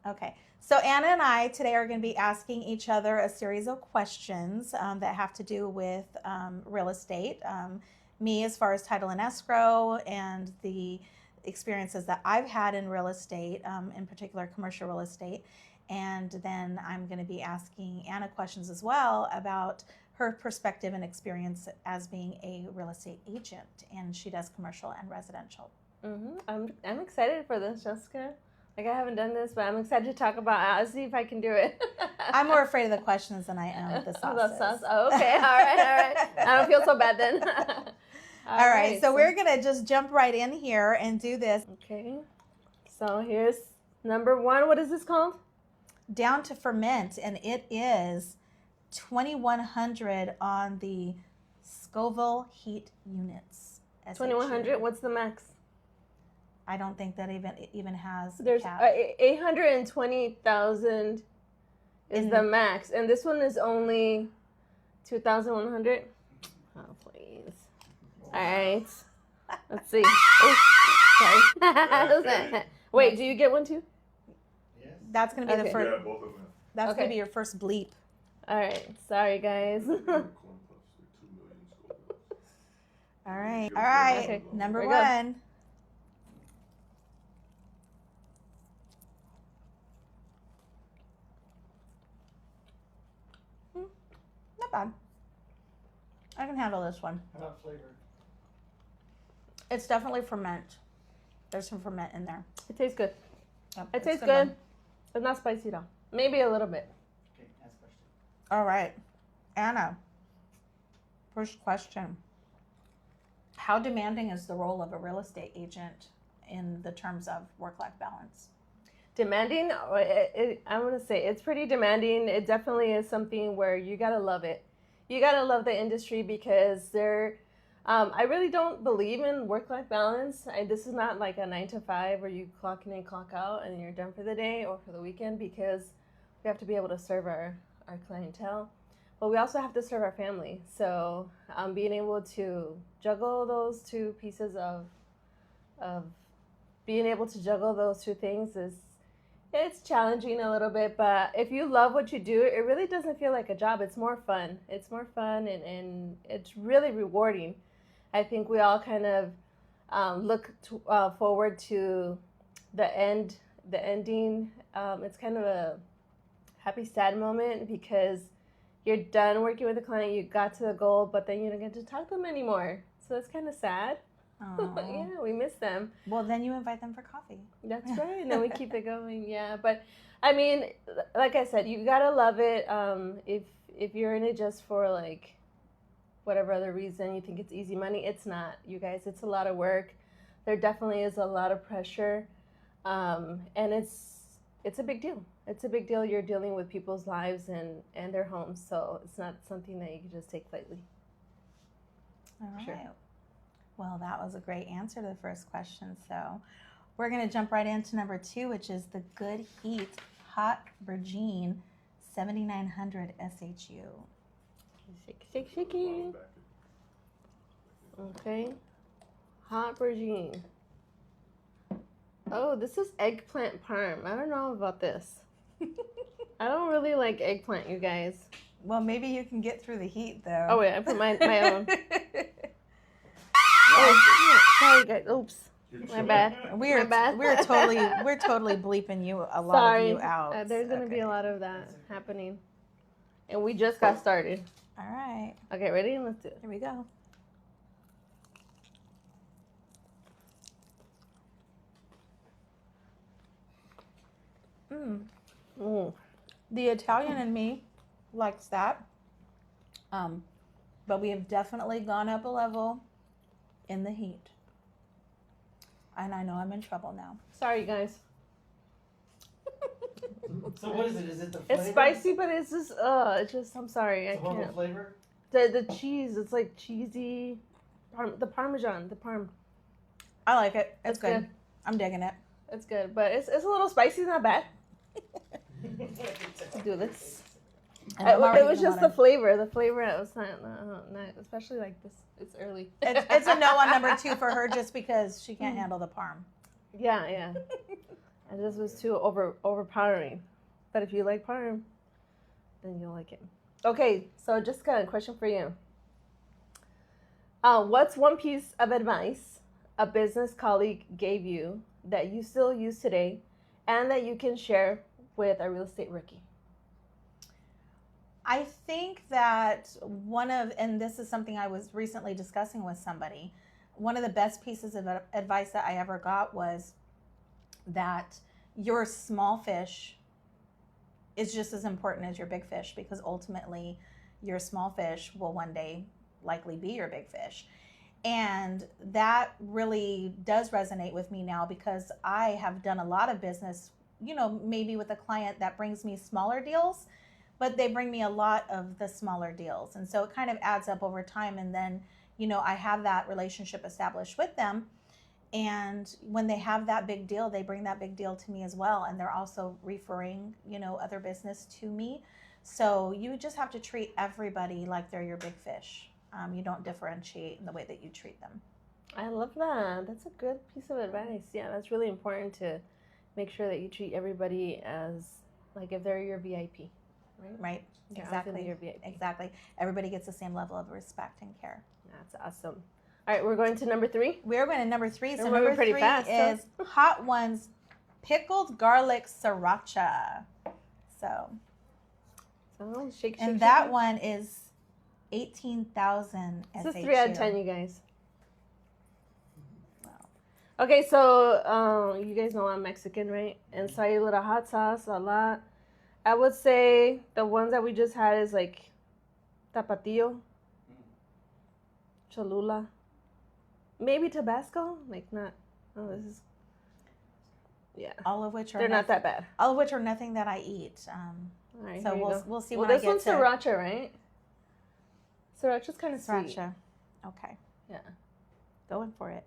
Okay. So Anna and I today are going to be asking each other a series of questions that have to do with real estate. Me as far as title and escrow and the experiences that I've had in real estate, in particular commercial real estate. And then I'm going to be asking Anna questions as well about her perspective and experience as being a real estate agent. And she does commercial and residential. I'm excited for this, Jessica. Like, I haven't done this, but I'm excited to talk about it. I'll see if I can do it. I'm more afraid of the questions than I am the sauces. The sauce. Oh, okay. All right. I don't feel so bad then. All right. So we're going to just jump right in here and do this. Okay. So here's number one. What is this called? Down to ferment. And it is 2100 on the Scoville heat units. 2100. What's the max? I don't think that even has There's 820,000 is the max, and this one is only 2,100. Oh, please. All right. Let's see. Oh, sorry. Wait, do you get one too? Yes. That's gonna be the first. Yeah, both of them. That's gonna be your first bleep. All right. Sorry, guys. All right. All right. Okay. Number one. Not bad. I can handle this one. How about flavor? It's definitely ferment. There's some ferment in there. It tastes good. Yep, it tastes good. It's not spicy though. Maybe a little bit. Okay, next question. All right. Anna, first question. How demanding is the role of a real estate agent in the terms of work-life balance? Demanding, I'm going to say it's pretty demanding. It definitely is something where you got to love it. You got to love the industry because I really don't believe in work-life balance. This is not like a 9 to 5 where you clock in and clock out and you're done for the day or for the weekend, because we have to be able to serve our clientele, but we also have to serve our family. So being able to juggle those two pieces of being able to juggle those two things it's challenging a little bit, but if you love what you do, it really doesn't feel like a job. It's more fun. It's more fun, and it's really rewarding. I think we all kind of look forward to the ending. It's kind of a happy, sad moment because you're done working with the client, you got to the goal, but then you don't get to talk to them anymore. So it's kind of sad. Yeah, we miss them. Well, then you invite them for coffee. That's right. And then we keep it going. Yeah. But I mean, like I said, you got to love it. If you're in it just for like whatever other reason, you think it's easy money, it's not, you guys. It's a lot of work. There definitely is a lot of pressure. And it's a big deal. It's a big deal. You're dealing with people's lives and their homes. So it's not something that you can just take lightly. All right. Sure. Well, that was a great answer to the first question. So we're going to jump right into number 2, which is the Good Heat Hot Virgin 7900 SHU. Shake, shake it. Okay. Hot Virgin. Oh, this is eggplant parm. I don't know about this. I don't really like eggplant, you guys. Well, maybe you can get through the heat, though. Oh, wait, I put my own. Oh, sorry, guys. Oops. My bad. We're totally bleeping a lot of you out. There's going to be a lot of that happening. And we just got started. All right. Okay, ready? Let's do it. Here we go. The Italian in me likes that. But we have definitely gone up a level in the heat. And I know I'm in trouble now. Sorry, guys. So what is it? Is it the flavor? It's spicy, but it's just, I'm sorry. It's a horrible flavor? The cheese, it's like cheesy. The Parmesan, the parm. I like it. It's good. I'm digging it. It's good, but it's a little spicy, not bad. Let's do this. It was just the flavor. The flavor, it was not especially like this. It's early. It's a no on number 2 for her just because she can't handle the parm. Yeah. And this was too overpowering. But if you like parm, then you'll like it. Okay, so Jessica, a question for you. What's one piece of advice a business colleague gave you that you still use today and that you can share with a real estate rookie? I think that and this is something I was recently discussing with somebody, one of the best pieces of advice that I ever got was that your small fish is just as important as your big fish, because ultimately your small fish will one day likely be your big fish. And that really does resonate with me now, because I have done a lot of business, maybe with a client that brings me smaller deals, but they bring me a lot of the smaller deals. And so it kind of adds up over time. And then, I have that relationship established with them. And when they have that big deal, they bring that big deal to me as well. And they're also referring, other business to me. So you just have to treat everybody like they're your big fish. You don't differentiate in the way that you treat them. I love that. That's a good piece of advice. Yeah, that's really important to make sure that you treat everybody as like if they're your VIP, right? Right. Yeah, Exactly. your VIP. Exactly. Everybody gets the same level of respect and care. That's awesome. All right, we're going to number 3. We're going to number 3. So We're number moving pretty 3 fast, huh? is Hot Ones Pickled Garlic Sriracha. So, Shake. and that one is 18,000 SHU. This is 3 out of 10, you guys. Wow. Okay, so you guys know I'm Mexican, right? And so I eat a little hot sauce a lot. I would say the ones that we just had is like Tapatio, Cholula, maybe Tabasco. Like not. Oh, this is. Yeah. All of which are They're not that bad. All of which are nothing that I eat. All right, So here you go. we'll see Well, when I this get one's to sriracha, right? Sriracha's kind of sweet. sriracha. Okay. Yeah. Going for it.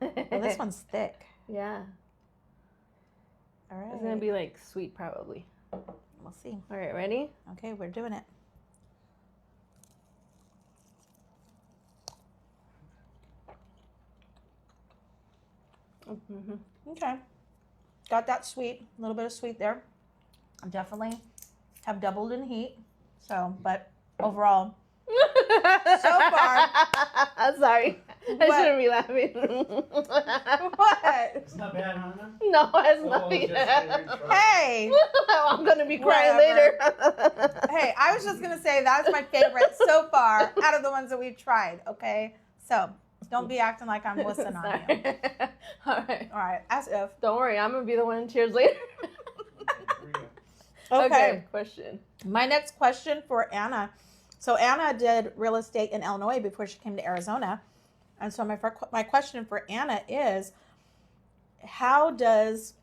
Well, this one's thick. Yeah. All right. It's gonna be like sweet probably. We'll see. All right, ready? Okay, we're doing it. Mm-hmm. Okay. Got that sweet, a little bit of sweet there. Definitely have doubled in heat. So, but overall, so far. I'm sorry. I shouldn't be laughing. What? It's not bad, huh? No, it's Oh, nothing. just Hey, I'm gonna be crying Whatever. later. hey, I was just gonna say that's my favorite so far out of the ones that we've tried. Okay, so don't be acting like I'm wussing on you. All right. All right, as if. Don't worry, I'm gonna be the one. Cheers later. Okay. Question. My next question for Ana. So Ana did real estate in Illinois before she came to Arizona. And so my question for Ana is, how does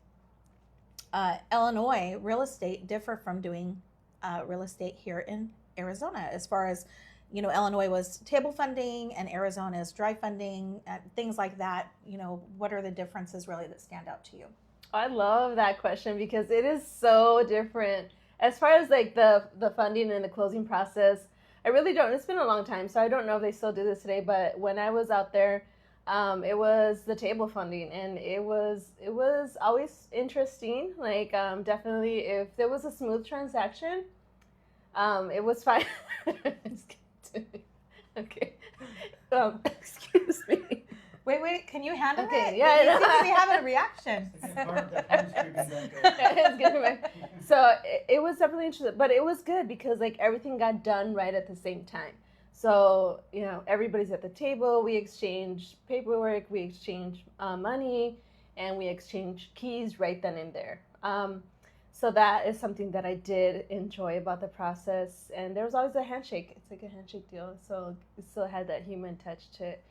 Illinois real estate differ from doing real estate here in Arizona? As far as, Illinois was table funding and Arizona is dry funding, things like that. What are the differences really that stand out to you? I love that question because it is so different. As far as like the funding and the closing process, I really don't. It's been a long time, so I don't know if they still do this today. But when I was out there, it was the table funding, and it was always interesting. Like definitely, if there was a smooth transaction, it was fine. Okay. Excuse me. Wait, can you handle Okay, it? yeah, You I know. seem to be having a reaction. It's getting back. So it was definitely interesting, but it was good because like everything got done right at the same time. So everybody's at the table. We exchanged paperwork, we exchanged money, and we exchanged keys right then and there. So that is something that I did enjoy about the process. And there was always a handshake. It's like a handshake deal, so it still had that human touch to it.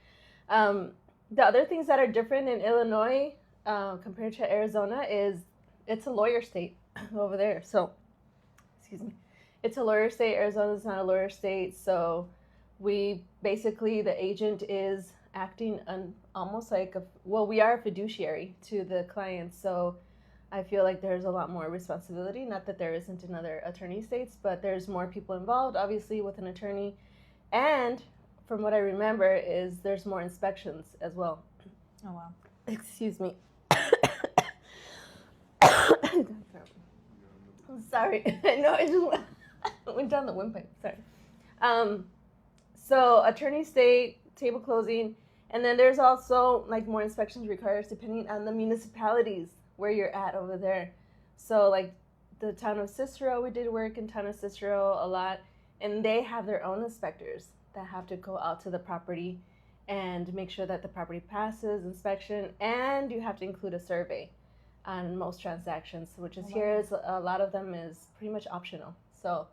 The other things that are different in Illinois compared to Arizona is it's a lawyer state over there. So, excuse me, it's a lawyer state. Arizona's not a lawyer state. So we basically, the agent is acting almost like we are a fiduciary to the clients. So I feel like there's a lot more responsibility. Not that there isn't in other attorney states, but there's more people involved, obviously, with an attorney. And from what I remember is there's more inspections as well. Oh, wow. Excuse me. I'm sorry. No, it just went down the windpipe. Sorry. So attorney state, table closing, and then there's also like more inspections required depending on the municipalities where you're at over there. So like the town of Cicero, we did work in town of Cicero a lot, and they have their own inspectors that have to go out to the property and make sure that the property passes inspection, and you have to include a survey on most transactions, which is here is a lot of them is pretty much optional. So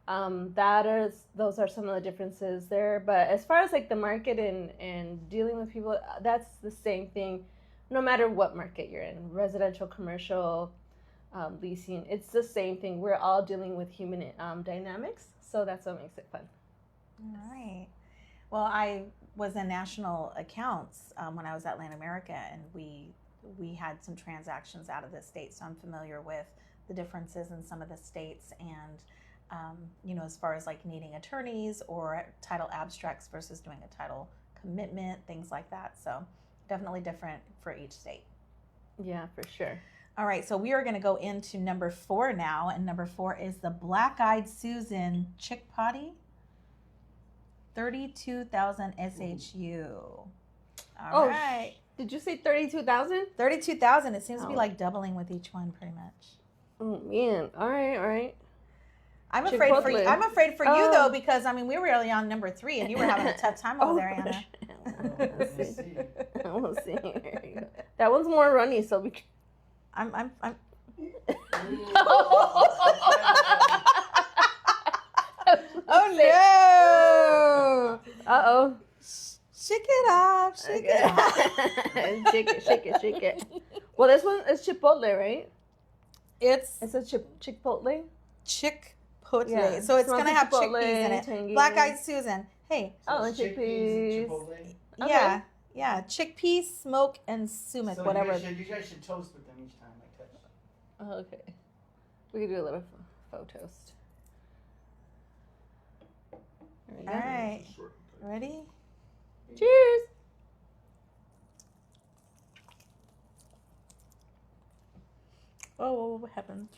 those are some of the differences there. But as far as like the market and dealing with people, that's the same thing, no matter what market you're in, residential, commercial, leasing, it's the same thing. We're all dealing with human dynamics, so that's what makes it fun. All right. Well, I was in national accounts when I was at Land America, and we had some transactions out of the state, so I'm familiar with the differences in some of the states, and you know, as far as like needing attorneys or title abstracts versus doing a title commitment, things like that. So definitely different for each state. Yeah, for sure. All right, so we are going to go into number 4 now, and number 4 is the Black-Eyed Susan Chick Potty, 32,000 SHU. All right. Did you say 32,000? 32,000. It seems to be like doubling with each one, pretty much. Oh man! All right. I'm afraid for you. Chipotle. I'm afraid for you though, because I mean we were really on number 3, and you were having a tough time over there, Anna. Let me see. We'll see. Here you go. That one's more runny, so we. I'm. Oh no! Uh-oh. Shake it off. Shake it off. Shake it. Well, this one is Chipotle, right? It's It's a Chipotle. Chick-Potle. Yeah. So it's Smells going to like have Chipotle, chickpeas in it. tangy. Black-Eyed Susan. Hey. Oh, and chickpeas. Chipotle. Okay. Yeah. Chickpeas, smoke, and sumac, So whatever. You guys should toast with them each time I touch. Oh, okay. We can do a little faux toast. There we go. All right. Ready? Cheers. Oh, what happened?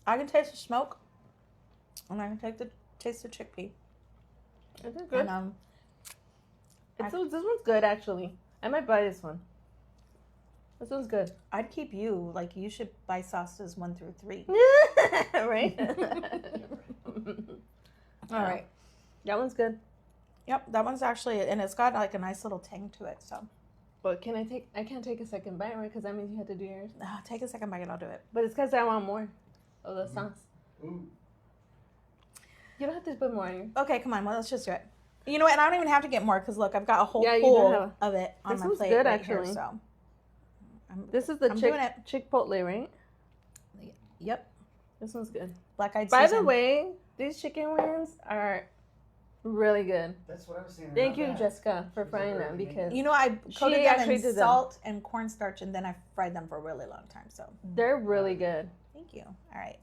I can taste the smoke, and I can taste the chickpea. Is it good? And, This one's good, actually. I might buy this one. This one's good. I'd keep you. Like, you should buy sauces 1 through 3. Right? All right. That one's good. Yep, that one's actually, and it's got like a nice little tang to it. So, But I can't take a second bite, right? Because that means you have to do yours. take a second bite and I'll do it. But it's because I want more of the sauce. Ooh. You don't have to put more in your. Okay, come on. Well, let's just do it. You know what? And I don't even have to get more because look, I've got a whole Yeah, you pool don't have of it on This my one's plate good, right here. actually. So, This is the I'm doing it. Chipotle, right? Yep, This one's good. Black-Eyed By Susan. the way, these chicken wings are really good. That's what I was saying. Thank about you, that. Jessica, for She's frying like, them really because You know, I She coated them actually in did them. salt and cornstarch, and then I fried them for a really long time. So, they're really good. thank you. All right.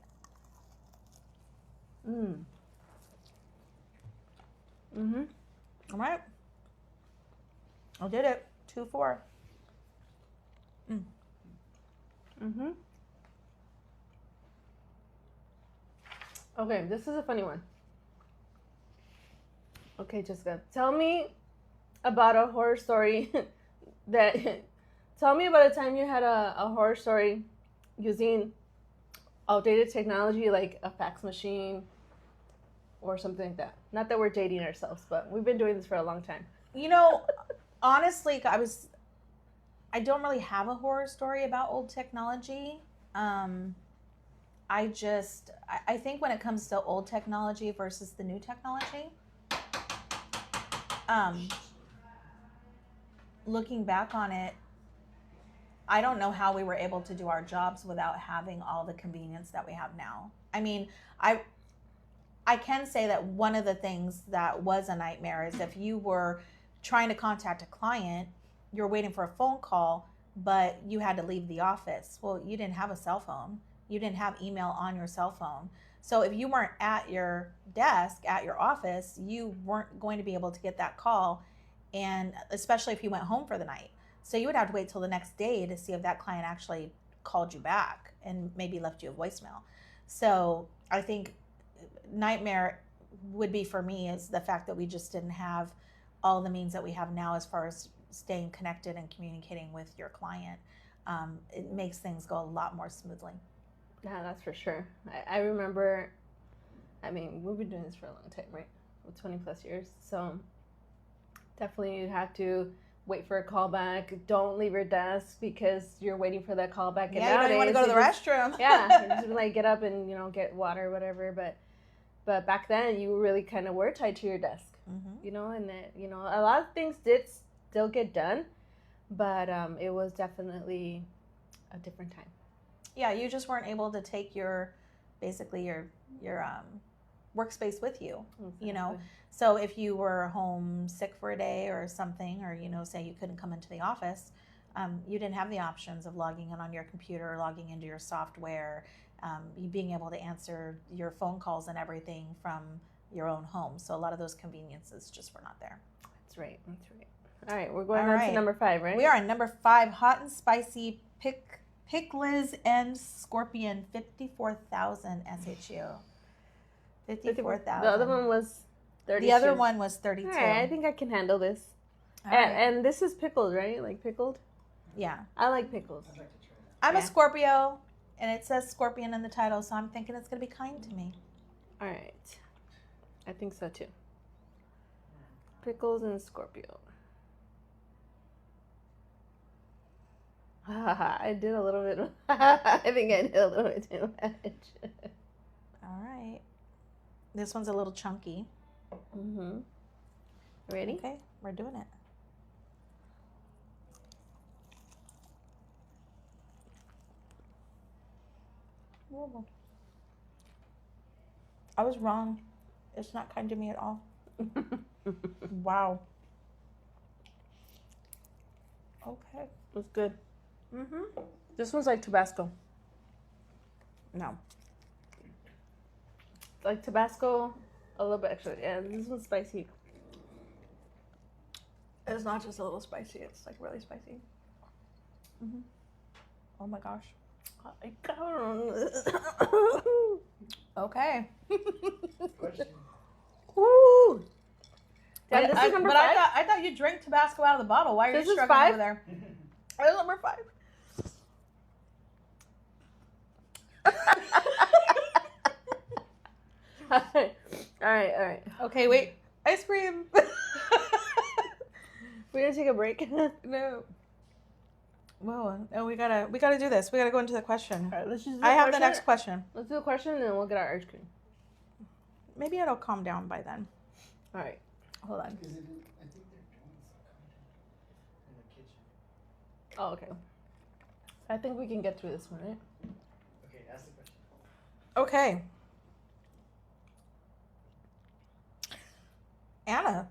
All right. I did it. 2-4. Okay, this is a funny one. Okay, Jessica, tell me about a horror story tell me about a time you had a horror story using outdated technology like a fax machine or something like that. Not that we're dating ourselves, but we've been doing this for a long time. You know, honestly, I don't really have a horror story about old technology. I think when it comes to old technology versus the new technology, looking back on it, I don't know how we were able to do our jobs without having all the convenience that we have now. I mean, I can say that one of the things that was a nightmare is if you were trying to contact a client, you're waiting for a phone call, but you had to leave the office. Well, you didn't have a cell phone. You didn't have email on your cell phone. So if you weren't at your desk, at your office, you weren't going to be able to get that call, and especially if you went home for the night. So you would have to wait till the next day to see if that client actually called you back and maybe left you a voicemail. So I think nightmare would be for me is the fact that we just didn't have all the means that we have now as far as staying connected and communicating with your client. It makes things go a lot more smoothly. Yeah, that's for sure. I remember, I mean, we've been doing this for a long time, right? 20 plus years. So definitely you have to wait for a call back. Don't leave your desk because you're waiting for that call back. And Yeah, you don't want to go to the restroom. Yeah, you just like get up and, get water or whatever. But back then you really kind of were tied to your desk, and that, a lot of things did still get done, but it was definitely a different time. Yeah, you just weren't able to take your workspace with you, Exactly. So if you were home sick for a day or something, or, say you couldn't come into the office, you didn't have the options of logging in on your computer, logging into your software, you being able to answer your phone calls and everything from your own home. So a lot of those conveniences just were not there. That's right. All right, we're going on to number 5, right? We are on number 5, hot and spicy pickles and scorpion, 54,000 SHU. 54,000. The other one was 32. The other one was 32. All right, I think I can handle this. All right. And this is pickled, right? Like pickled? Yeah. I like pickles. I'd like to try that. I'm a Scorpio, and it says scorpion in the title, so I'm thinking it's going to be kind to me. All right. I think so too. Pickles and Scorpio. I did a little bit. I think I did a little bit too much. All right. This one's a little chunky. Ready? Okay, we're doing it. Whoa. I was wrong. It's not kind to me at all. Wow. Okay. It's good. This one's like Tabasco. No. Like Tabasco, a little bit extra. Yeah, this one's spicy. It's not just a little spicy. It's like really spicy. Oh my gosh. I got Okay. Question. Woo! But, This is number 5? I thought you drank Tabasco out of the bottle. Why are This you is struggling 5? over there? It's number 5. All right. Okay, wait. Ice cream. We're gonna take a break. No. Whoa. No, we gotta do this. We gotta go into the question. All right, let's just do I have the question. next question. Let's do a question and then we'll get our ice cream. Maybe it'll calm down by then. All right. Hold on. Because I think they're doing some in the kitchen. Oh, okay. I think we can get through this one, right? Okay, ask the question. Okay. Anna,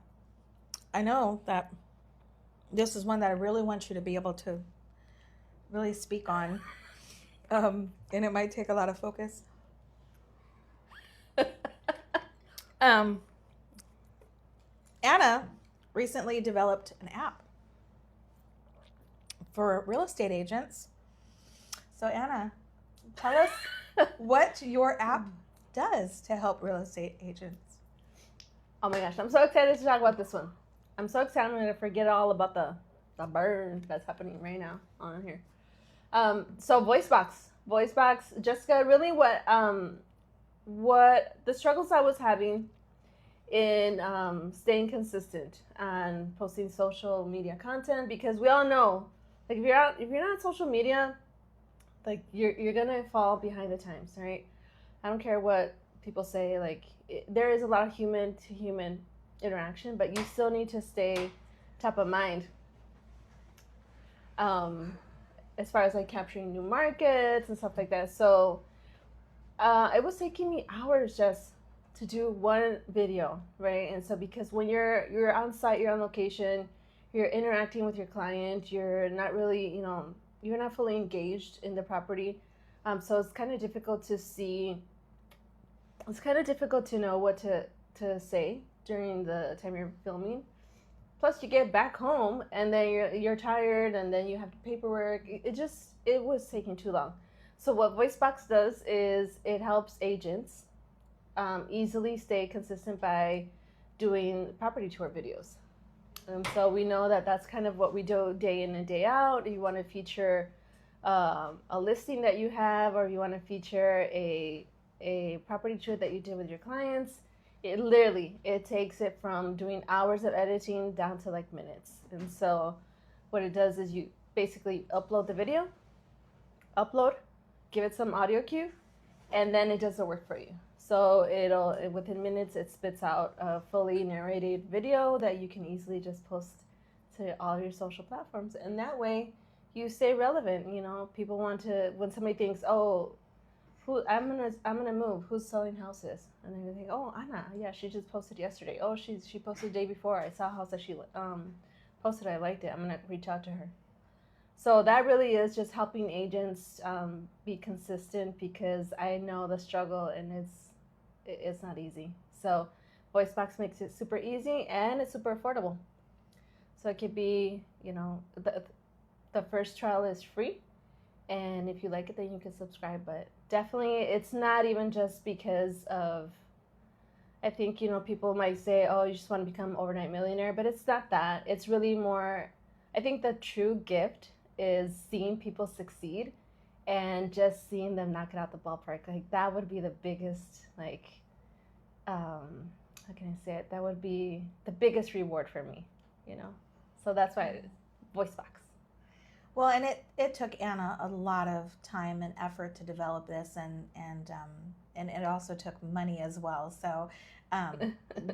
I know that this is one that I really want you to be able to really speak on. And it might take a lot of focus. Anna recently developed an app for real estate agents. So Anna, tell us what your app does to help real estate agents. Oh my gosh, I'm so excited to talk about this one. I'm so excited I'm gonna forget all about the burn that's happening right now on here. So VoiceBox, Jessica, really what the struggles I was having in staying consistent and posting social media content, because we all know, like if you're not on social media, like you're gonna fall behind the times, right? I don't care what people say, like there is a lot of human to human interaction, but you still need to stay top of mind. As far as like capturing new markets and stuff like that. So it was taking me hours just to do one video, right? And so because when you're on site, you're on location, you're interacting with your client, you're not really, you're not fully engaged in the property. So it's kind of difficult to see. It's kind of difficult to know what to say during the time you're filming. Plus, you get back home and then you're tired, and then you have to paperwork. It was taking too long. So what VoiceBox does is it helps agents easily stay consistent by doing property tour videos. And so we know that that's kind of what we do day in and day out. You want to feature a listing that you have, or you want to feature a property tour that you did with your clients. It takes it from doing hours of editing down to like minutes. And so what it does is you basically upload the video, give it some audio cue, and then it does the work for you. So within minutes, it spits out a fully narrated video that you can easily just post to all your social platforms. And that way you stay relevant. You know, people want to, when somebody thinks, oh, I'm gonna move. Who's selling houses? And then they think, oh, Ana, yeah, she just posted yesterday. Oh, she posted the day before. I saw a house that she posted. I liked it. I'm gonna reach out to her. So that really is just helping agents be consistent, because I know the struggle, and it's not easy. So VoiceBox makes it super easy, and it's super affordable. So it could be, you know, the first trial is free. And if you like it, then you can subscribe. But definitely, it's not even just because of, I think, you know, people might say, oh, you just want to become an overnight millionaire. But it's not that. It's really more, I think the true gift is seeing people succeed and just seeing them knock it out the ballpark. Like, that would be the biggest, like, how can I say it? That would be the biggest reward for me, you know? So that's why VoiceBox. Well, and it took Ana a lot of time and effort to develop this, and it also took money as well. So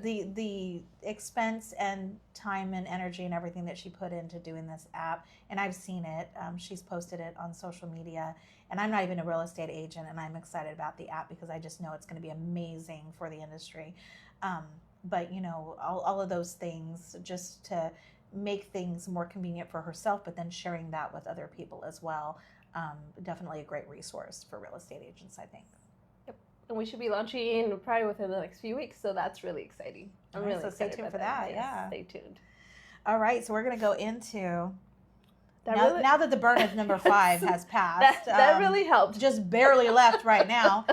the expense and time and energy and everything that she put into doing this app, and I've seen it. She's posted it on social media, and I'm not even a real estate agent, and I'm excited about the app because I just know it's going to be amazing for the industry. But you know, all of those things just to make things more convenient for herself, but then sharing that with other people as well. Definitely a great resource for real estate agents, I think. Yep. And we should be launching probably within the next few weeks, so that's really exciting. I'm really so stay tuned for that. Yes, Yeah. Stay tuned. All right, so we're going to go into That now that the burn of number 5 has passed. That really helped. Just barely left right now.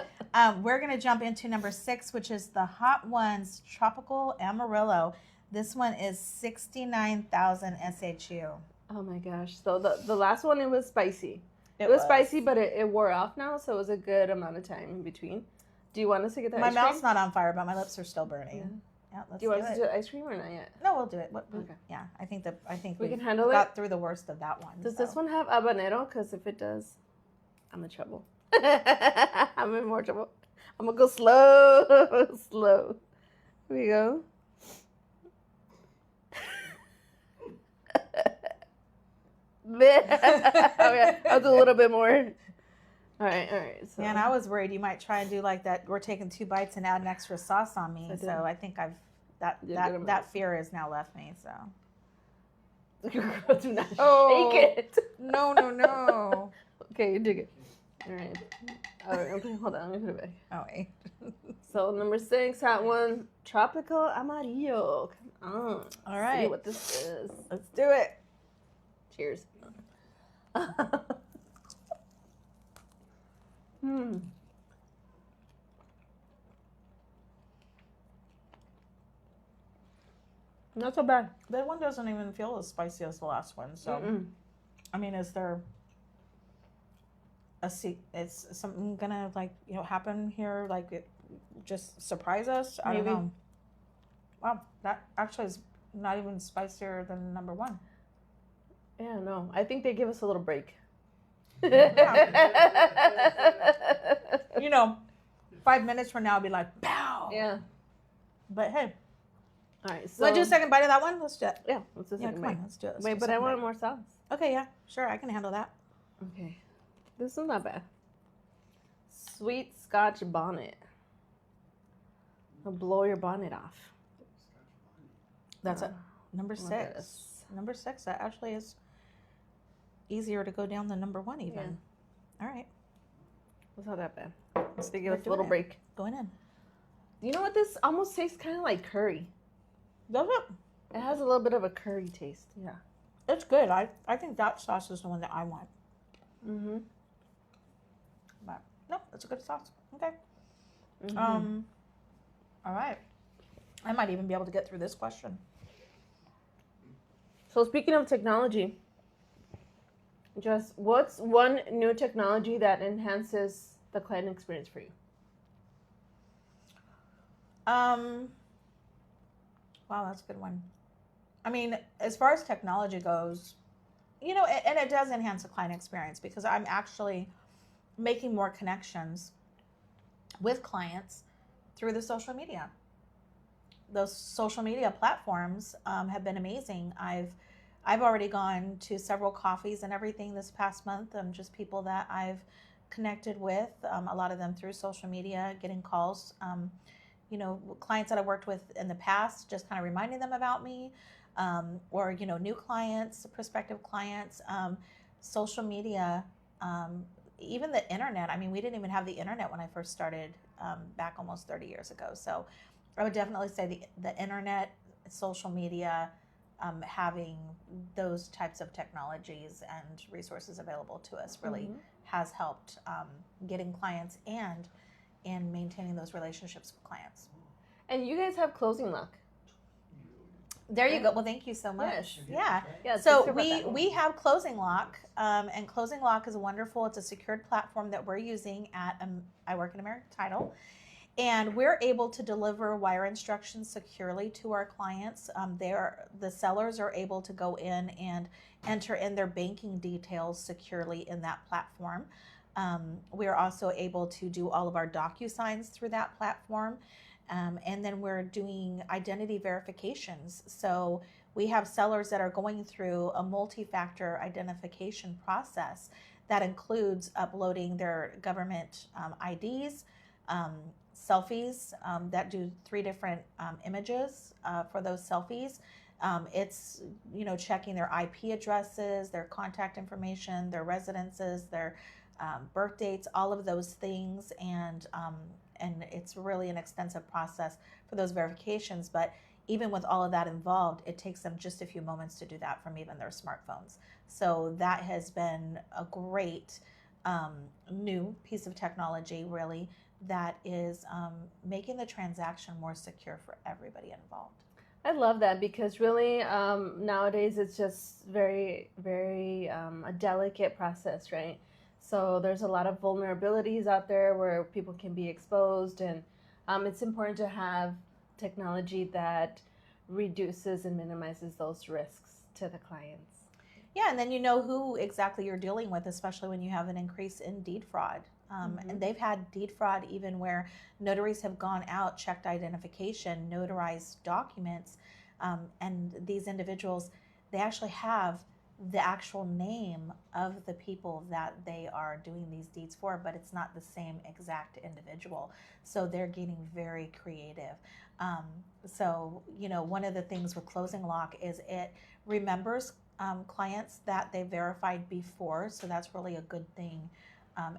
We're going to jump into number 6, which is the Hot Ones Tropical Amarillo. This one is 69,000 SHU. Oh my gosh. So the last one, it was spicy. It was spicy, but it wore off now, so it was a good amount of time in between. Do you want us to get the My ice cream? mouth's not on fire, but my lips are still burning. Yeah, let's do you want us to do the ice cream or not yet? No, we'll do it. Okay. Yeah, I think we we can handle got through the worst of that one. Does this one have habanero? Because if it does, I'm in trouble. I'm in more trouble. I'm going to go slow. Slow. Here we go. Okay, I'll do a little bit more. All right. So. Man, I was worried you might try and do like that. We're taking 2 bites and add an extra sauce on me. So I think that fear has now left me. So. Girl, do not shake it. No. Okay, you dig it. All right. Okay, hold on. Let me put it back. Oh wait. So number 6, Hot One, Tropical Amarillo. Come on. All right. See what this is. Let's do it. Cheers. Not so bad. That one doesn't even feel as spicy as the last one. So, I mean, is there is something gonna happen here? Like it just surprise us? I don't know. Wow, that actually is not even spicier than number 1. Yeah, no. I think they give us a little break. 5 minutes from now, I'll be like, pow. Yeah. But hey. All right. So Want to do a second bite of that one? Let's do it. Yeah, let's do a second bite. Let's do it. Wait, but I want more sauce. Okay, yeah, sure. I can handle that. Okay. This is not bad. Sweet Scotch bonnet. I'll blow your bonnet off. That's it. Number 6. Yes. Number 6. That actually is easier to go down than number 1 even. Yeah. All right. It's not that bad. Let's give us a doing little it. break. Going in. You know what? This almost tastes kind of like curry. Does it? It has a little bit of a curry taste. Yeah. It's good. I think that sauce is the one that I want. Mm-hmm. But no, it's a good sauce. Okay. Mm-hmm. All right. I might even be able to get through this question. So speaking of technology, just what's one new technology that enhances the client experience for you? Wow, that's a good one. I mean, as far as technology goes, and it does enhance the client experience because I'm actually making more connections with clients through the social media. Those social media platforms have been amazing. I've already gone to several coffees and everything this past month. Just people that I've connected with, a lot of them through social media, getting calls. Clients that I worked with in the past, just kind of reminding them about me, or new clients, prospective clients. Social media, even the internet. I mean, we didn't even have the internet when I first started back almost 30 years ago. So I would definitely say the internet, social media, having those types of technologies and resources available to us really has helped getting clients and maintaining those relationships with clients. And you guys have closing lock. There you go. Well, thank you so much. Yes. Yeah. So we have Closing Lock, and Closing Lock is wonderful. It's a secured platform that we're using at I work in American Title, and we're able to deliver wire instructions securely to our clients. The sellers are able to go in and enter in their banking details securely in that platform. We are also able to do all of our DocuSigns through that platform. And then we're doing identity verifications. So we have sellers that are going through a multi-factor identification process that includes uploading their government IDs, selfies that do 3 different images for those selfies. It's checking their IP addresses, their contact information, their residences, their birth dates, all of those things, and it's really an extensive process for those verifications. But even with all of that involved, it takes them just a few moments to do that from even their smartphones. So that has been a great new piece of technology, really, that is making the transaction more secure for everybody involved. I love that because really nowadays it's just very, very a delicate process, right? So there's a lot of vulnerabilities out there where people can be exposed, and it's important to have technology that reduces and minimizes those risks to the clients. Yeah, and then you know who exactly you're dealing with, especially when you have an increase in deed fraud. And they've had deed fraud even where notaries have gone out, checked identification, notarized documents, and these individuals, they actually have the actual name of the people that they are doing these deeds for, but it's not the same exact individual. So they're getting very creative. So, one of the things with Closing Lock is it remembers clients that they verified before. So that's really a good thing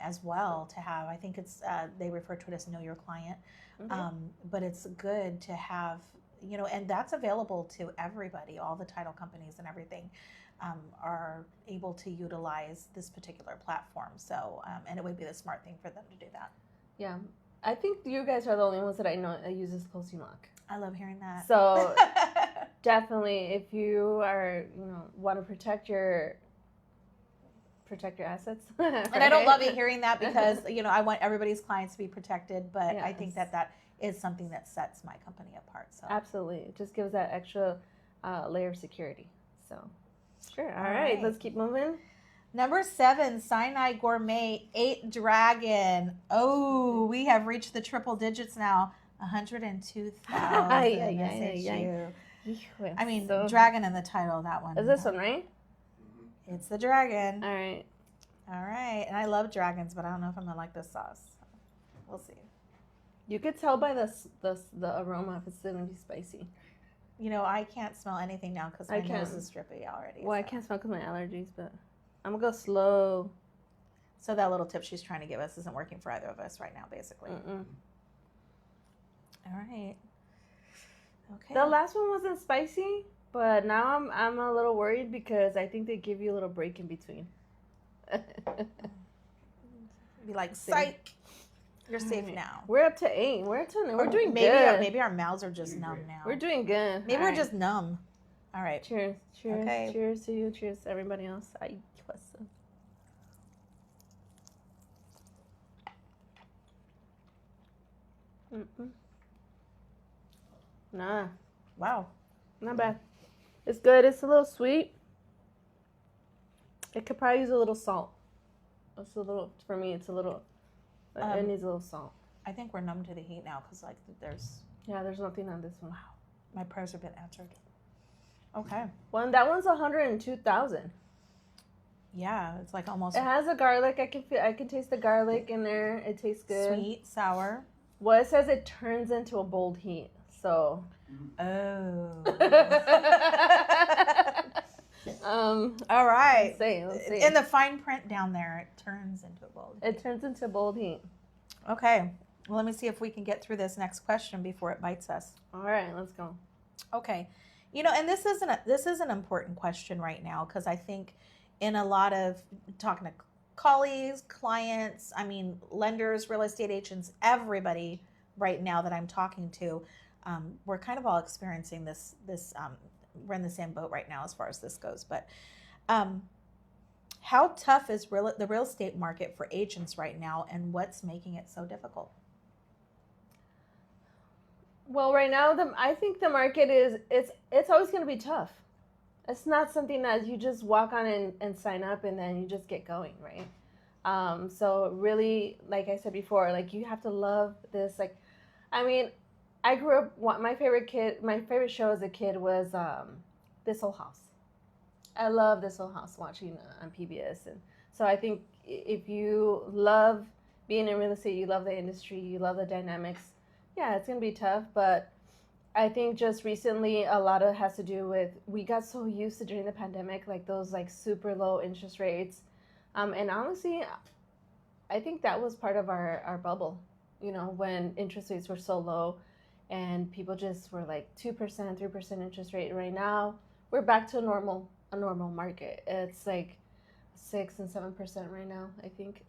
as well to have. I think it's, they refer to it as Know Your Client. But it's good to have, and that's available to everybody. All the title companies and everything are able to utilize this particular platform. So, and it would be the smart thing for them to do that. Yeah. I think you guys are the only ones that I know that uses Closing Lock. I love hearing that. So definitely, if you are, want to protect your assets. Right? And I don't love hearing that because, I want everybody's clients to be protected, but Yes. I think that is something that sets my company apart. So Absolutely. It just gives that extra layer of security. So, sure. All right. right. Let's keep moving. Number 7, Sinai Gourmet 8 Dragon. Oh, we have reached the triple digits now. 102,000. I mean, dragon in the title, that one. Is this one, right? It's the dragon. All right. All right. And I love dragons, but I don't know if I'm going to like this sauce. We'll see. You could tell by the aroma if it's going to be spicy. I can't smell anything now because my nose is drippy already. Well, so. I can't smell because of my allergies, but I'm going to go slow. So that little tip she's trying to give us isn't working for either of us right now, basically. All right. Okay. The last one wasn't spicy? But now I'm a little worried because I think they give you a little break in between. Be like, psych, you're safe now. We're up to 8. We're up to 9. We're doing maybe good. Maybe our mouths are just numb now. We're doing good. Maybe we're just numb. All right. Cheers. Cheers. Okay. Cheers to you. Cheers to everybody else. Ay, ¿qué pasó? Nah. Wow. Not bad. It's good. It's a little sweet. It could probably use a little salt. It's a little, for me, it's a little, it needs a little salt. I think we're numb to the heat now because, like, there's... Yeah, there's nothing on this one. Wow. My prayers have been answered. Okay. Well, that one's 102,000. Yeah, it's like almost... It has a garlic. I can taste the garlic in there. It tastes good. Sweet, sour. Well, it says it turns into a bold heat, so... Oh. All right. Let's see. In the fine print down there, it turns into a bold heat. It turns into bold heat. Okay. Well, let me see if we can get through this next question before it bites us. All right, let's go. Okay. You know, and this is an important question right now because I think in a lot of talking to colleagues, clients, I mean, lenders, real estate agents, everybody right now that I'm talking to, we're kind of all experiencing this we're in the same boat right now as far as this goes. But how tough is the real estate market for agents right now, and what's making it so difficult? Well, right now, I think the market it's always going to be tough. It's not something that you just walk on and sign up and then you just get going, right? So really, like I said before, like you have to love this. Like, I mean, I grew up. My favorite show as a kid was This Old House. I love This Old House, watching on PBS, and so I think if you love being in real estate, you love the industry, you love the dynamics. Yeah, it's gonna be tough, but I think just recently a lot of it has to do with we got so used to during the pandemic, like those like super low interest rates, and honestly, I think that was part of our bubble. You know, when interest rates were so low, and people just were like 2%, 3% interest rate. Right now, we're back to a normal market. It's like 6 and 7% right now, I think.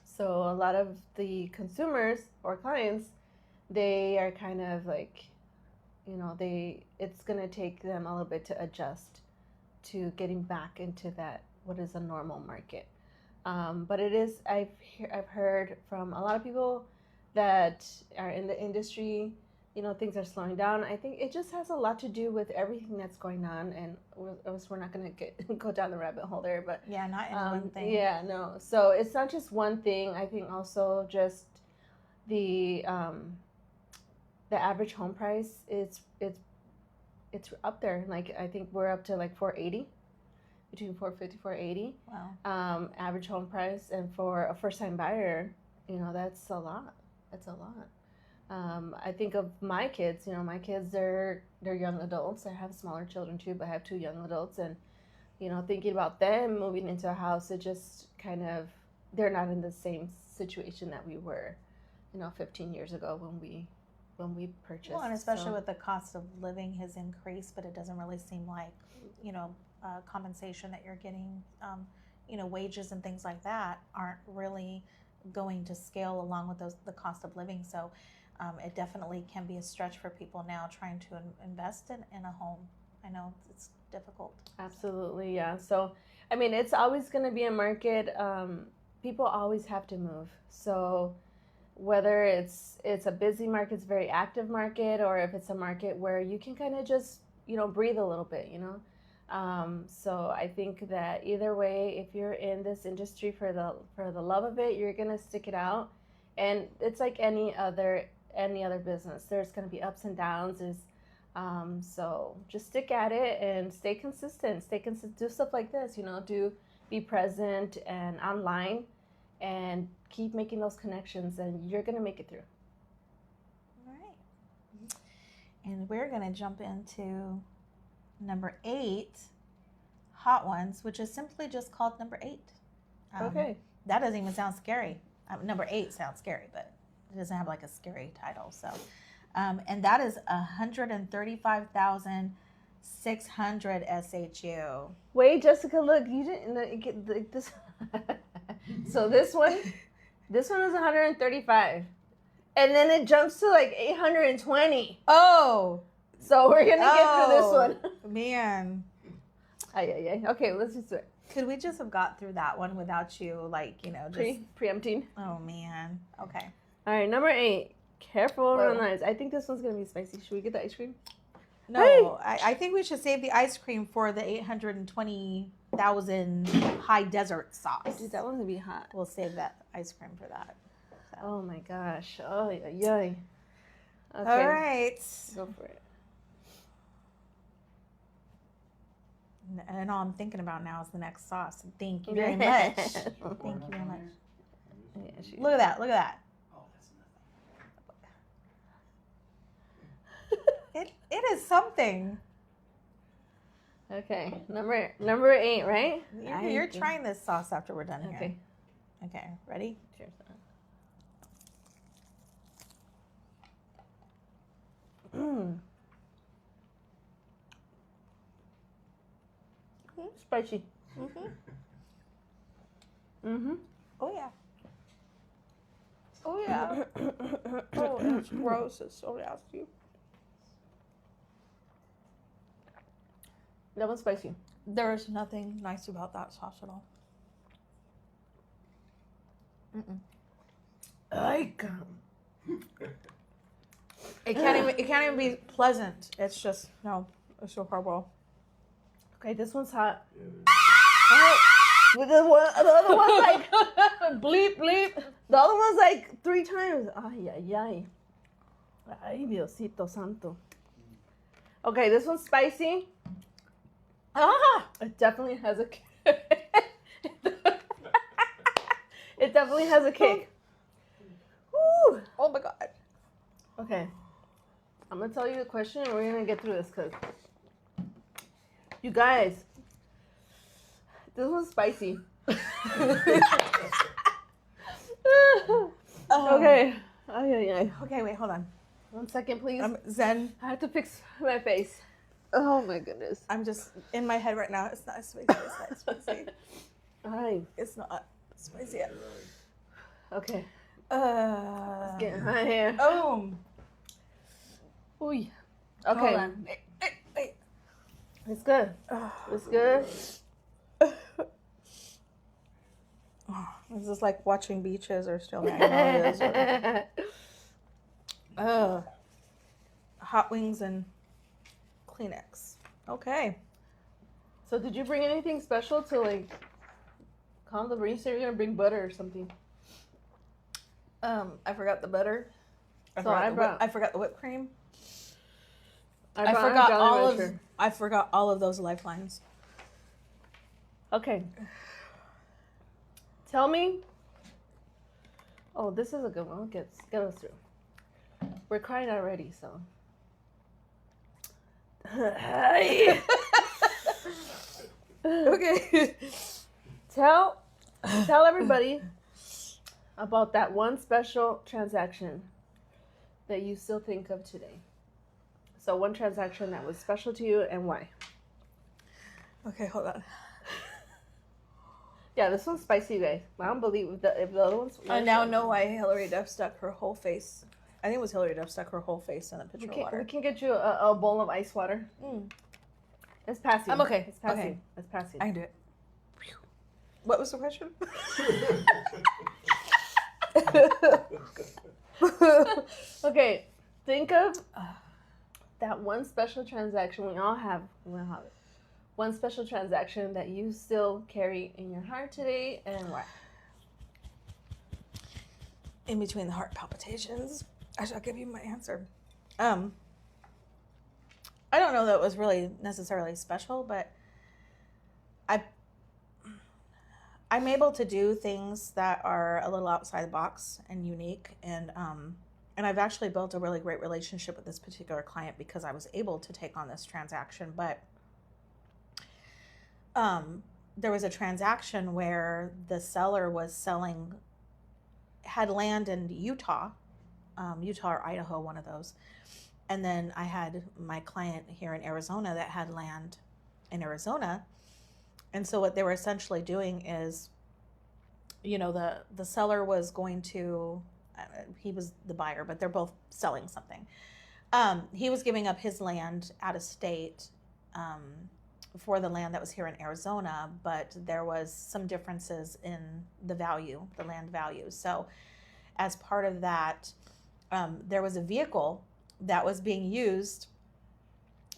So a lot of the consumers or clients, they are kind of like, you know, it's gonna take them a little bit to adjust to getting back into that what is a normal market. But it is, I've heard from a lot of people that are in the industry, you know, things are slowing down. I think it just has a lot to do with everything that's going on, and we're not going to go down the rabbit hole there, but yeah, not in one thing. Yeah, no. So it's not just one thing. I think also just the average home price it's up there. Like I think we're up to like 480, between 450 480. Wow. Average home price, and for a first time buyer, you know, that's a lot. That's a lot. I think of my kids. You know, my kids, they're young adults. I have smaller children too, but I have 2 young adults, and you know, thinking about them moving into a house, it just kind of, they're not in the same situation that we were, you know, 15 years ago when we purchased. Well, and especially with the cost of living has increased, but it doesn't really seem like, you know, compensation that you're getting, you know, wages and things like that aren't really going to scale along with the cost of living. So it definitely can be a stretch for people now trying to invest in a home. I know it's difficult. Absolutely, yeah. So, I mean, it's always going to be a market. People always have to move. So whether it's a busy market, it's a very active market, or if it's a market where you can kind of just, you know, breathe a little bit, you know. So I think that either way, if you're in this industry for the love of it, you're gonna stick it out, and it's like any other business. There's gonna be ups and downs. So just stick at it and stay consistent. Do stuff like this, you know. Be present and online, and keep making those connections, and you're gonna make it through. All right. And we're gonna jump into number 8, Hot Ones, which is simply just called number 8. Okay. That doesn't even sound scary. Number 8 sounds scary, but it doesn't have like a scary title. So, and that is 600 SHU. Wait, Jessica, look, you didn't get this. So this one is 135, and then it jumps to like 820. Oh, So we're gonna get through this one. Man. Ay. Okay, let's just do it. Could we just have got through that one without you, like, just... Preempting. Oh, man. Okay. All right, number 8. Careful Whoa. around the eyes. I think this one's gonna be spicy. Should we get the ice cream? No, Hey! I think we should save the ice cream for the 820,000 high desert sauce. Dude, that one's gonna be hot. We'll save that ice cream for that. So. Oh my gosh. Oh yeah. Okay. All right. Go for it. And all I'm thinking about now is the next sauce. Thank you very much. Thank you very much. Yeah, Look at that. Look at that. Oh, that's nothing. It is something. Okay. Number 8, right? You're trying this sauce after we're done here. Okay. Okay. Ready? Cheers. Spicy. Oh yeah. Oh yeah. Oh, it's gross. It's so nasty. That one's spicy. There is nothing nice about that sauce at all. It can't even be pleasant. It's just no. It's so horrible. Okay, this one's hot. The other one's like bleep bleep. The other one's like 3 times. Ay. Ay, Diosito Santo. Okay, this one's spicy. It definitely has a It definitely has a kick. Woo. Oh my god. Okay. I'm gonna tell you the question and we're gonna get through this because you guys, this one's spicy. Okay. Ay. Okay, wait, hold on. 1 second, please. Zen. I have to fix my face. Oh my goodness. I'm just in my head right now. It's not spicy. It's not spicy. Hi. It's not spicy. Okay. It's Getting hot here. Oh. Ooh. Hold Okay. on. Wait. It's good. It's good. Is this like watching beaches or still magnolias? Hot wings and Kleenex. Okay. So did you bring anything special to like calm the brain? You said you're gonna bring butter or something. I forgot the butter. I forgot the whipped cream. I forgot all of those lifelines. Okay. Tell me. Oh, this is a good one. Get us through. We're crying already, so. Okay. Tell everybody about that one special transaction that you still think of today. So one transaction that was special to you and why. Okay, hold on. Yeah, this one's spicy, you guys. I don't believe if the other ones. I now know why Hillary Duff stuck her whole face. I think it was Hillary Duff stuck her whole face in a pitcher of water. We can get you a bowl of ice water. It's passing. I'm okay. It's passing. Okay. It's passing. I can do it. What was the question? Okay, think of that one special transaction. We all have it. One special transaction that you still carry in your heart today, and why? In between the heart palpitations, I shall give you my answer. I don't know that it was really necessarily special, but I'm able to do things that are a little outside the box and unique, and I've actually built a really great relationship with this particular client because I was able to take on this transaction. But there was a transaction where the seller had land in Utah or Idaho, one of those, And then I had my client here in Arizona that had land in Arizona. And so what they were essentially doing is, the seller was going to, he was the buyer, but they're both selling something. He was giving up his land out of state for the land that was here in Arizona, but there was some differences in the land value. So as part of that, there was a vehicle that was being used,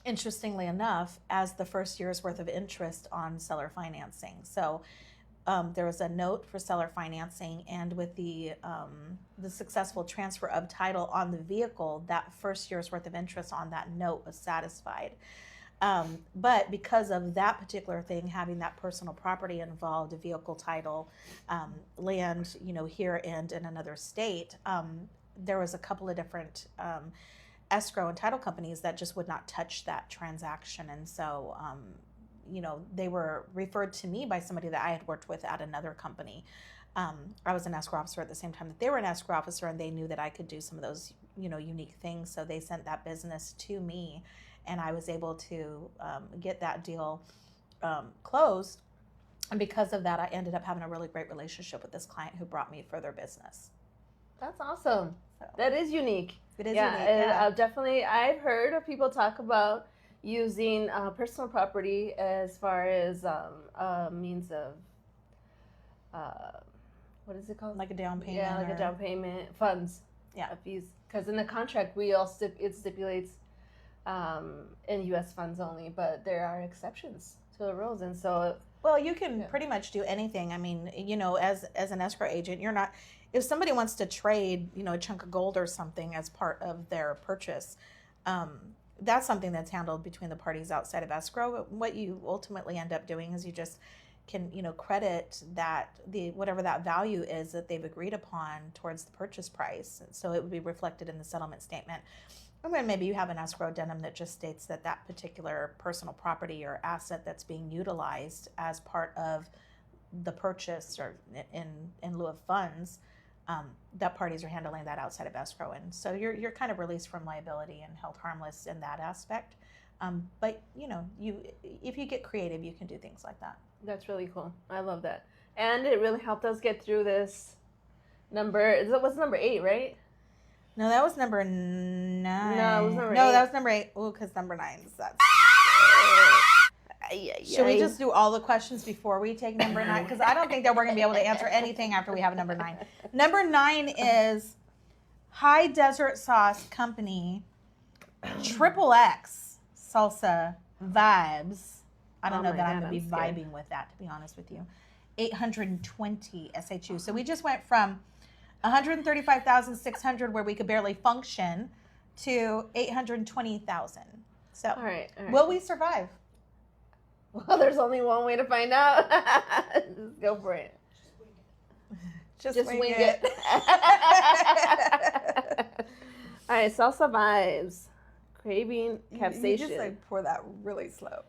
interestingly enough, as the first year's worth of interest on seller financing. So there was a note for seller financing, and with the successful transfer of title on the vehicle, that first year's worth of interest on that note was satisfied. But because of that particular thing, having that personal property involved, a vehicle title, land, here and in another state, there was a couple of different escrow and title companies that just would not touch that transaction. And so, they were referred to me by somebody that I had worked with at another company. I was an escrow officer at the same time that they were an escrow officer, and they knew that I could do some of those, unique things. So they sent that business to me, and I was able to get that deal closed. And because of that, I ended up having a really great relationship with this client who brought me further business. That's awesome. So, That is unique. it is Yeah, unique. and, Yeah. definitely. I've heard of people talk about using personal property as far as means of what is it called? Like a down payment. Yeah, like a down payment, funds. Yeah. Because in the contract it stipulates in U.S. funds only, but there are exceptions to the rules, and so. Well, you can pretty much do anything. I mean, as an escrow agent, you're not. If somebody wants to trade, a chunk of gold or something as part of their purchase, that's something that's handled between the parties outside of escrow. What you ultimately end up doing is you just can, credit whatever that value is that they've agreed upon towards the purchase price. So it would be reflected in the settlement statement. And then maybe you have an escrow addendum that just states that particular personal property or asset that's being utilized as part of the purchase or in lieu of funds, that parties are handling that outside of escrow. And so you're kind of released from liability and held harmless in that aspect. But if you get creative, you can do things like that. That's really cool. I love that. And it really helped us get through this number. What's number 8, right? No, that was number 9. No, it was number 8. No, that was number 8. Oh, because number 9 is that. Should we just do all the questions before we take number 9? Because I don't think that we're going to be able to answer anything after we have number 9. Number 9 is High Desert Sauce Company XXX Salsa Vibes. I don't know that I'm going to be vibing with that, to be honest with you. 820 SHU. So we just went from 135,600 where we could barely function to 820,000. So all right. Will we survive? Well, there's only one way to find out. Just go for it. Just wing it. All right, salsa vibes. Craving capsaicin. You just pour that really slow.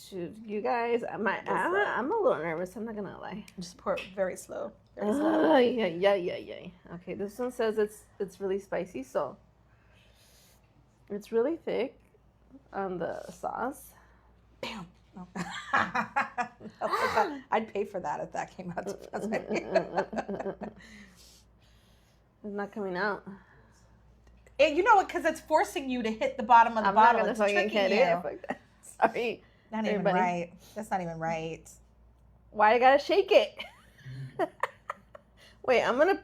Shoot, you guys, I'm a little nervous. I'm not gonna lie. Just pour it very slow. Very slow. Yeah. Okay, this one says it's really spicy, so it's really thick on the sauce. Bam. No. I'd pay for that if that came out. It's not coming out. You know what? Because it's forcing you to hit the bottom of the bottle. I'm not gonna it's tricking you. Sorry. Not even right. That's not even right. Why I gotta shake it? Wait, I'm gonna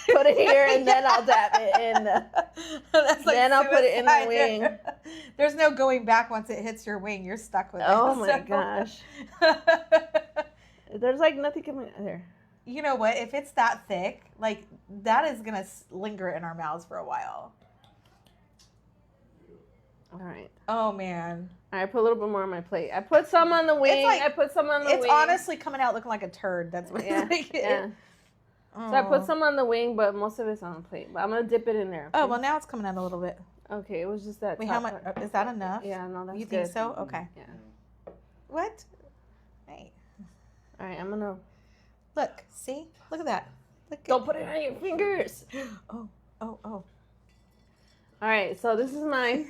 put it here and then I'll dab it in. Then I'll put it in the wing. There's no going back once it hits your wing. You're stuck with it. Oh my gosh. There's nothing coming there. You know what? If it's that thick, that is gonna linger in our mouths for a while. All right. Oh man. I put a little bit more on my plate. I put some on the wing. I put some on the wing. It's honestly coming out looking like a turd. That's what it's like. Yeah. So I put some on the wing, but most of it's on the plate. But I'm gonna dip it in there. Okay? Oh well, now it's coming out a little bit. Okay, it was just that. Wait, how much? Is that enough? Yeah, no, that's You good. think so? Okay. Yeah. What? Hey. All right, I'm gonna. Look. See? Look at that. Look. Don't put it on your fingers. Oh. All right, so this is mine.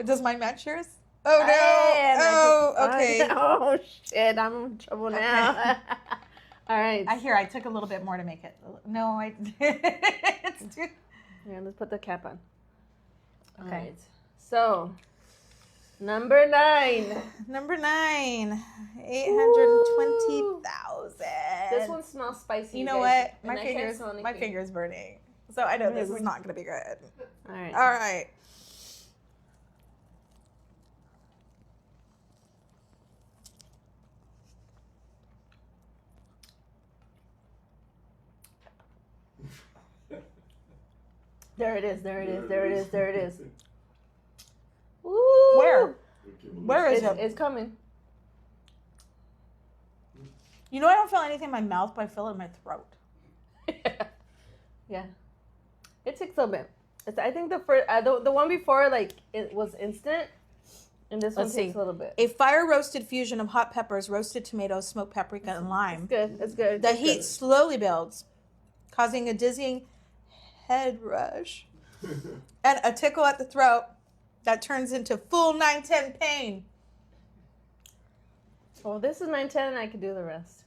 Does mine match yours? Oh no! Hey, Oh, okay. Oh shit! I'm in trouble now. All right. I took a little bit more to make it. No, it's too. Here, let's put the cap on. Okay. All right. So, number 9. Number 9, 820,000. This one smells spicy. You know guys, what? and My finger's burning. So I know this is not going to be good. All right. All right. There it is. There it is. There it is. There it is. Woo! Where is it? It's coming. You know, I don't feel anything in my mouth, but I feel it in my throat. Yeah. It takes a bit. I think the first, the one before, like, it was instant, and this one Let's takes see. a little bit. A fire roasted fusion of hot peppers, roasted tomatoes, smoked paprika, and lime. It's good. It's good. The It's heat good. slowly builds, causing a dizzying head rush and a tickle at the throat that turns into full 910 pain. Well, this is 910, and I can do the rest.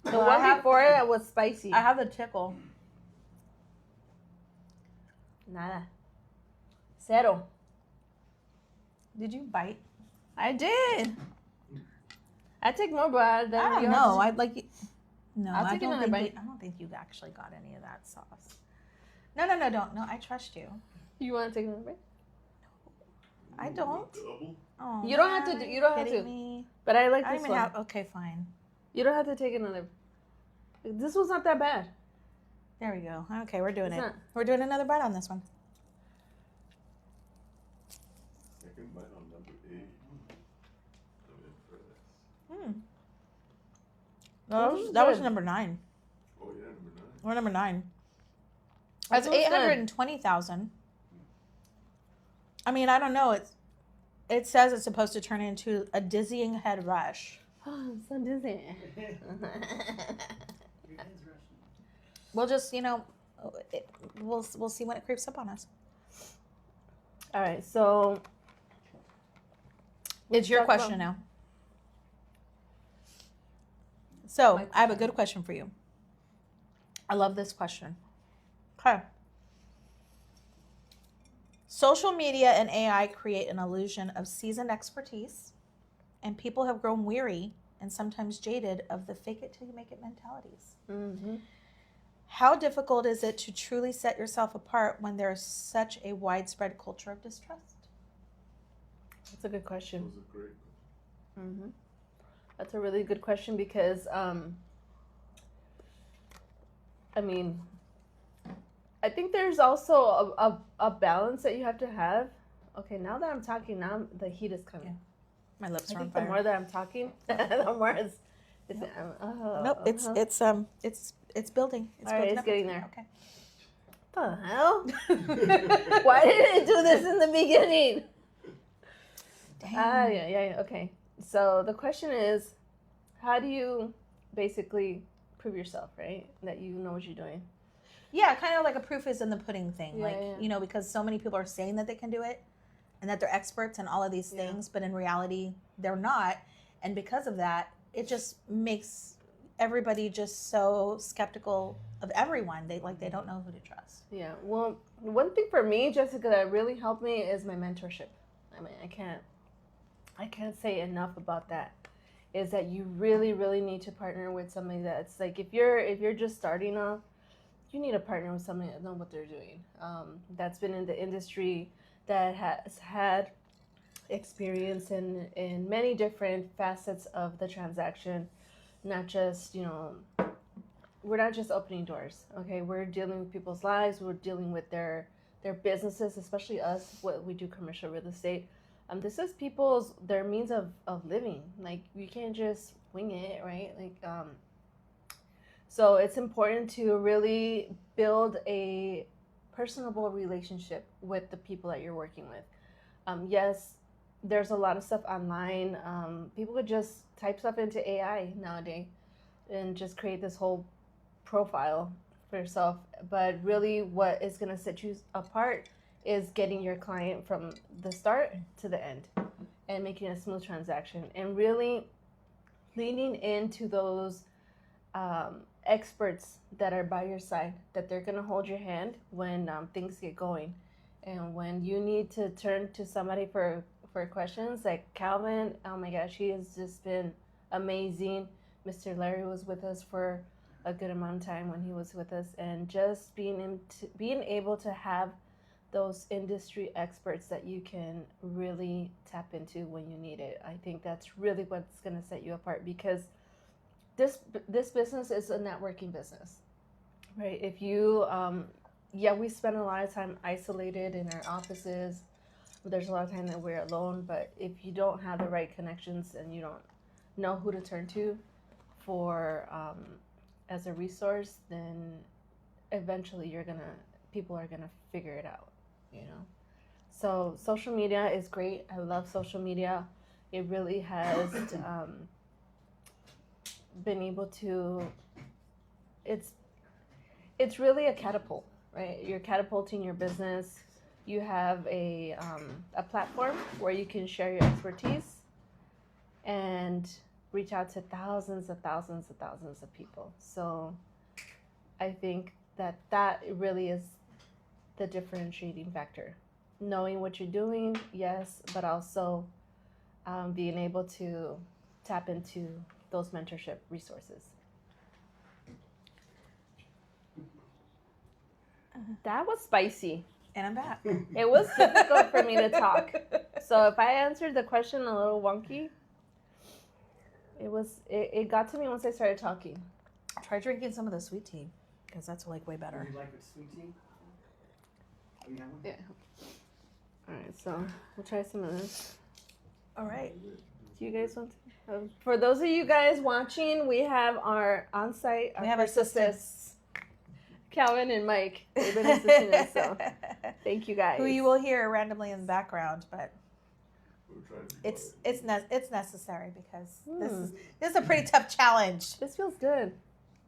The Well, one before it was spicy. I have the tickle. Nada. Cero. Did you bite? I did. I take more, but I don't know. I'd like. No, I'll I take don't another think. bite. I don't think you actually got any of that sauce. No, don't. No, I trust you. You want to take another bite? I don't. Oh, You don't have to man, do- you don't have kidding to. Me? But I like I don't this even one. have. Okay, fine. You don't have to take another. This one's not that bad. There we go. Okay, we're doing It's it. not. We're doing another bite on this one. Second bite on number 8. That was good. number 9. Oh yeah, number 9. We're number 9. That's That was good. 820,000. I mean, I don't know. It says it's supposed to turn into a dizzying head rush. Oh, I'm so dizzy. Your head's rushing. We'll just, we'll see when it creeps up on us. All right, so It's your talk question about- now. So, My I have a good question for you. I love this question. Okay. Social media and AI create an illusion of seasoned expertise, and people have grown weary and sometimes jaded of the fake it till you make it mentalities. Mm-hmm. How difficult is it to truly set yourself apart when there is such a widespread culture of distrust? That's a good That question. was a great question. Mm-hmm. That's a really good question because, I mean, I think there's also a balance that you have to have. Okay, now that I'm talking, now the heat is coming. My lips I are on think the fire. more that I'm talking, the more it's Nope, it's building. It's All right, building it's up. getting there. Okay. the hell? Why didn't it do this in the beginning? Dang. Yeah. Okay. So the question is, how do you basically prove yourself, right? That you know what you're doing. Yeah, kind of like a proof is in the pudding thing. Yeah, like, yeah. because so many people are saying that they can do it and that they're experts in all of these Yeah. things, but in reality, they're not. And because of that, it just makes everybody just so skeptical of everyone. They don't know who to trust. Yeah. Well, one thing for me, Jessica, that really helped me is my mentorship. I mean, I can't say enough about that. Is that you really, really need to partner with somebody that's like, if you're just starting off, you need to partner with somebody that knows what they're doing. That's been in the industry, that has had experience in many different facets of the transaction, not just, we're not just opening doors, okay? We're dealing with people's lives, we're dealing with their businesses, especially us, what we do commercial real estate. This is their means of living. Like, you can't just wing it, right? Like, so it's important to really build a personable relationship with the people that you're working with. Yes, there's a lot of stuff online. People could just type stuff into AI nowadays and just create this whole profile for yourself. But really, what is going to set you apart is getting your client from the start to the end and making a smooth transaction, and really leaning into those experts that are by your side, that they're going to hold your hand when things get going. And when you need to turn to somebody for questions, like Calvin, oh my gosh, he has just been amazing. Mr. Larry was with us for a good amount of time when he was with us, and just being able to have those industry experts that you can really tap into when you need it. I think that's really what's going to set you apart, because this business is a networking business, right? If you, we spend a lot of time isolated in our offices. There's a lot of time that we're alone, but if you don't have the right connections and you don't know who to turn to for as a resource, then eventually people are gonna figure it out, you know. So social media is great. I love social media. It really has been able to. It's really a catapult, right? You're catapulting your business. You have a platform where you can share your expertise and reach out to thousands of people. So I think that really is the differentiating factor. Knowing what you're doing, yes, but also being able to tap into those mentorship resources. That was spicy. And I'm back. It was difficult for me to talk. So if I answered the question a little wonky, it got to me once I started talking. Try drinking some of the sweet tea, because that's like way better. You like the sweet tea? Oh, you have one? Yeah. All right, so we'll try some of this. All right. Do you guys want to? For those of you guys watching, we have our on-site. We have assistants. Calvin and Mike. They've been assisting us, so thank you guys. Who you will hear randomly in the background, but We'll try to be it's quiet. it's necessary, because this is a pretty tough challenge. This feels good.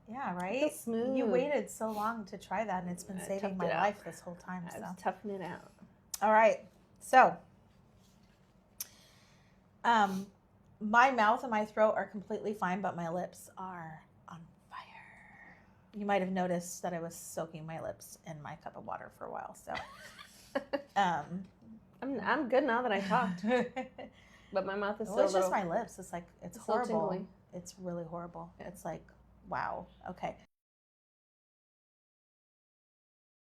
Yeah, right? Feels smooth. You waited so long to try that, and it's been I saving toughed my it out. life this whole time. I So, was toughing it out. all right. So, my mouth and my throat are completely fine, but my lips are on fire. You might have noticed that I was soaking my lips in my cup of water for a while. So, I'm good now that I talked, but my mouth is well, still it's a just little. my lips. It's like it's It's still horrible. tingly. It's really horrible. It's like, wow. Okay.